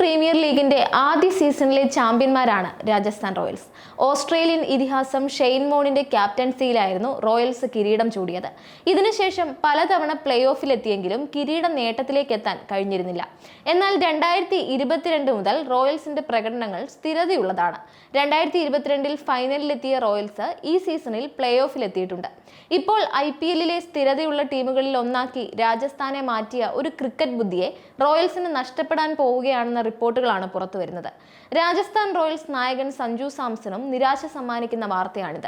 Premier ലീഗിന്റെ ആദ്യ സീസണിലെ ചാമ്പ്യന്മാരാണ് രാജസ്ഥാൻ റോയൽസ്. ഓസ്ട്രേലിയൻ ഇതിഹാസം ഷെയ്ൻ വോണിന്റെ ക്യാപ്റ്റൻസിയിലായിരുന്നു റോയൽസ് കിരീടം ചൂടിയത്. ഇതിനുശേഷം പലതവണ പ്ലേ ഓഫിലെത്തിയെങ്കിലും കിരീടം നേട്ടത്തിലേക്ക് എത്താൻ കഴിഞ്ഞിരുന്നില്ല. എന്നാൽ 2022 മുതൽ റോയൽസിന്റെ പ്രകടനങ്ങൾ സ്ഥിരതയുള്ളതാണ്. 2022 ഫൈനലിലെത്തിയ റോയൽസ് ഈ സീസണിൽ പ്ലേ ഓഫിലെത്തിയിട്ടുണ്ട്. ഇപ്പോൾ IPL സ്ഥിരതയുള്ള ടീമുകളിൽ ഒന്നാക്കി രാജസ്ഥാനെ മാറ്റിയ ഒരു ക്രിക്കറ്റ് ബുദ്ധിയെ റോയൽസിന് നഷ്ടപ്പെടാൻ പോവുകയാണെന്ന റിപ്പോർട്ടുകളാണ് പുറത്തുവരുന്നത്. രാജസ്ഥാൻ റോയൽസ് നായകൻ സഞ്ജു സാംസണും നിരാശ സമ്മാനിക്കുന്ന വാർത്തയാണിത്.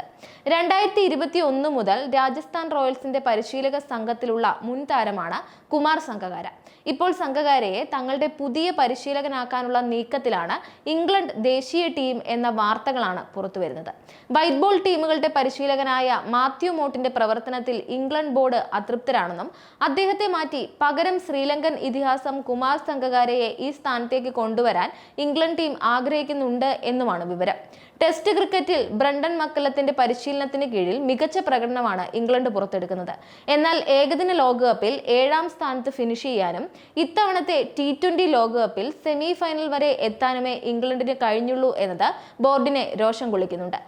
2021 മുതൽ രാജസ്ഥാൻ റോയൽസിന്റെ പരിശീലക സംഘത്തിലുള്ള മുൻ താരമാണ് കുമാർ സംഗകാര. ഇപ്പോൾ സംഗകാരയെ തങ്ങളുടെ പുതിയ പരിശീലകനാക്കാനുള്ള നീക്കത്തിലാണ് ഇംഗ്ലണ്ട് ദേശീയ ടീം എന്ന വാർത്തകളാണ് പുറത്തുവരുന്നത്. വൈറ്റ് ബോൾ ടീമുകളുടെ പരിശീലകനായ മാത്യു മോട്ടിന്റെ പ്രവർത്തനത്തിൽ ഇംഗ്ലണ്ട് ബോർഡ് അതൃപ്തരാണെന്നും അദ്ദേഹത്തെ മാറ്റി പകരം ശ്രീലങ്കൻ ഇതിഹാസം കുമാർ സംഗകാരയെ ഈ സ്ഥാനത്തേക്ക് കൊണ്ടുവരാൻ ഇംഗ്ലണ്ട് ടീം ആഗ്രഹിക്കുന്നുണ്ട് എന്നുമാണ് വിവരം. ടെസ്റ്റ് ക്രിക്കറ്റിൽ ബ്രണ്ടൻ മക്കല്ലത്തിന്റെ പരിശീലനത്തിന് കീഴിൽ മികച്ച പ്രകടനമാണ് ഇംഗ്ലണ്ട് പുറത്തെടുക്കുന്നത്. എന്നാൽ ഏകദിന ലോകകപ്പിൽ 7ാം സ്ഥാനത്ത് ഫിനിഷ് ചെയ്യാനും ഇത്തവണത്തെ T20 ലോകകപ്പിൽ സെമി ഫൈനൽ വരെ എത്താനുമേ ഇംഗ്ലണ്ടിന് കഴിഞ്ഞുള്ളൂ എന്നത് ബോർഡിനെ രോഷം കൊള്ളിക്കുന്നുണ്ട്.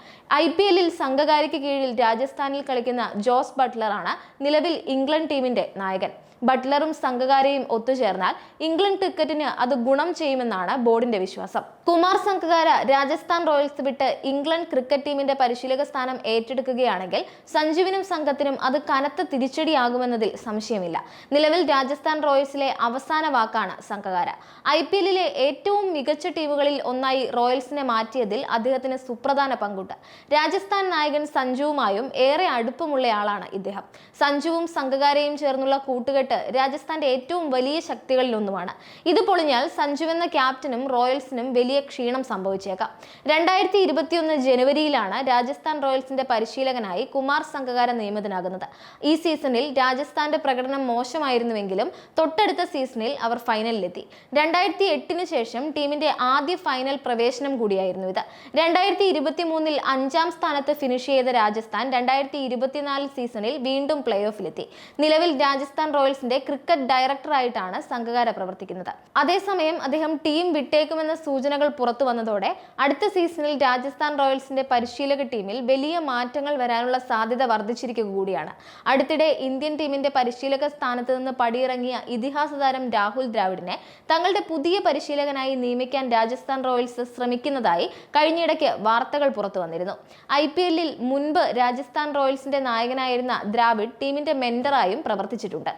IPL സംഘകാരയ്ക്ക് കീഴിൽ രാജസ്ഥാനിൽ കളിക്കുന്ന ജോസ് ബട്ട്ലറാണ് നിലവിൽ ഇംഗ്ലണ്ട് ടീമിന്റെ നായകൻ. ബട്ട്ലറും സംഘകാരയും ഒത്തുചേർന്നാൽ ഇംഗ്ലണ്ട് ക്രിക്കറ്റിന് അത് ഗുണം ചെയ്യുമെന്നാണ് ബോർഡിന്റെ വിശ്വാസം. കുമാർ സംഗകാര രാജസ്ഥാൻ റോയൽസ് വിട്ട് ഇംഗ്ലണ്ട് ക്രിക്കറ്റ് ടീമിന്റെ പരിശീലക സ്ഥാനം ഏറ്റെടുക്കുകയാണെങ്കിൽ സഞ്ജുവിനും സംഘത്തിനും അത് കനത്ത തിരിച്ചടിയാകുമെന്നതിൽ സംശയമില്ല. നിലവിൽ രാജസ്ഥാൻ റോയൽസിലെ അവസാന വാക്കാണ് സംഗകാര. IPL ഏറ്റവും മികച്ച ടീമുകളിൽ ഒന്നായി റോയൽസിനെ മാറ്റിയതിൽ അദ്ദേഹത്തിന് സുപ്രധാന പങ്കുണ്ട്. രാജസ്ഥാൻ നായകൻ സഞ്ജുവുമായും ഏറെ അടുപ്പമുള്ളയാളാണ് ഇദ്ദേഹം. സഞ്ജുവും സംഗകാരയും ചേർന്നുള്ള കൂട്ടുകെട്ട് രാജസ്ഥാന്റെ ഏറ്റവും വലിയ ശക്തികളിൽ ഒന്നുമാണ്. ഇത് പൊളിഞ്ഞാൽ സഞ്ജു എന്ന ക്യാപ്റ്റനും റോയൽസിനും വലിയ ക്ഷീണം സംഭവിച്ചേക്കാം. 2021 ജനുവരിയിലാണ് രാജസ്ഥാൻ റോയൽസിന്റെ പരിശീലകനായി കുമാർ സംഗകാര നിയമിതനാകുന്നത്. ഈ സീസണിൽ രാജസ്ഥാന്റെ പ്രകടനം മോശമായിരുന്നുവെങ്കിലും തൊട്ടടുത്ത സീസണിൽ അവർ ഫൈനലിലെത്തി. 2008 ശേഷം ടീമിന്റെ ആദ്യ ഫൈനൽ പ്രവേശനം കൂടിയായിരുന്നു ഇത്. 2023 5ാം സ്ഥാനത്ത് ഫിനിഷ് ചെയ്ത രാജസ്ഥാൻ 2024 സീസണിൽ വീണ്ടും പ്ലേ ഓഫിലെത്തി. നിലവിൽ രാജസ്ഥാൻ റോയൽസിന്റെ ക്രിക്കറ്റ് ഡയറക്ടറായിട്ടാണ് സംഗകാര പ്രവർത്തിക്കുന്നത്. അതേസമയം അദ്ദേഹം ടീം വിട്ടേക്കുമെന്ന സൂചനകൾ പുറത്തു വന്നതോടെ അടുത്ത സീസണിൽ രാജസ്ഥാൻ റോയൽസിന്റെ പരിശീലക ടീമിൽ വലിയ മാറ്റങ്ങൾ വരാനുള്ള സാധ്യത വർദ്ധിച്ചിരിക്കുക കൂടിയാണ്. അടുത്തിടെ ഇന്ത്യൻ ടീമിന്റെ പരിശീലക സ്ഥാനത്ത് നിന്ന് പടിയിറങ്ങിയ ഇതിഹാസ താരം രാഹുൽ ദ്രാവിഡിനെ തങ്ങളുടെ പുതിയ പരിശീലകനായി നിയമിക്കാൻ രാജസ്ഥാൻ റോയൽസ് ശ്രമിക്കുന്നതായി കഴിഞ്ഞിടയ്ക്ക് വാർത്തകൾ പുറത്തു വന്നിരുന്നു. IPL മുൻപ് രാജസ്ഥാൻ റോയൽസിന്റെ നായകനായിരുന്ന ദ്രാവിഡ് ടീമിന്റെ മെന്ററായും പ്രവർത്തിച്ചിട്ടുണ്ട്.